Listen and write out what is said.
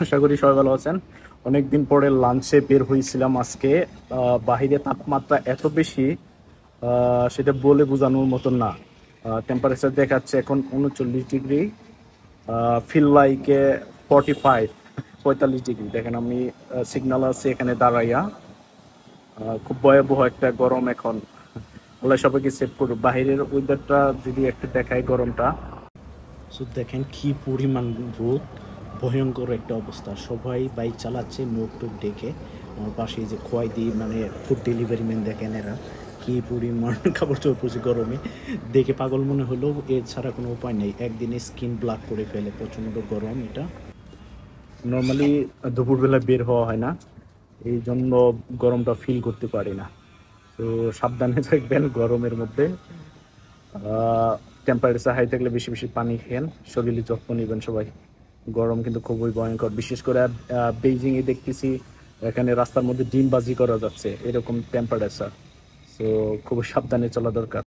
আশা করি সবাই ভালো আছেন। অনেকদিন পরে লাঞ্চে বের হয়েছিলাম আজকে। বাহিরে তাপমাত্রা এত বেশি, সেটা বলে বোঝানোর মতন না। টেম্পারেচার দেখাচ্ছে এখন 39 ডিগ্রি, ফিল লাইকে 45 45 ডিগ্রি। দেখেন আমি সিগন্যাল আছে এখানে দাঁড়াইয়া। খুব ভয়াবহ একটা গরম এখন। আল্লাহ সবাইকে সেভ করুক। বাহিরের ওয়েদারটা যদি একটু দেখায় গরমটা, সো দেখেন কি পরিমাণ রোদ, ভয়ঙ্কর একটা অবস্থা। সবাই বাইক চালাচ্ছে মুখ টুক ডেকে। আমার পাশে যে খোয়াই দিয়ে মানে ফুড ডেলিভারি ম্যান, দেখেন এরা কি পরিমাণ কাপড় চোপড় পরছে গরমে। দেখে পাগল মনে হলেও এছাড়া কোনো উপায় নেই, একদিনে স্কিন ব্ল্যাক করে ফেলে, প্রচণ্ড গরম এটা। নর্মালি দুপুরবেলা বের হওয়া হয় না, এই জন্য গরমটা ফিল করতে পারি না। তো সাবধানে থাকবেন গরমের মধ্যে। টেম্পারেচার হাই থাকলে বেশি বেশি পানি খেন, শরীরের যত্ন নেবেন সবাই। গরম কিন্তু খুবই ভয়ঙ্কর, বিশেষ করে বেইজিংয়ে দেখতেছি এখানে রাস্তার মধ্যে ডিমবাজি করা যাচ্ছে, এরকম টেম্পারেচার। তো খুব সাবধানে চলা দরকার।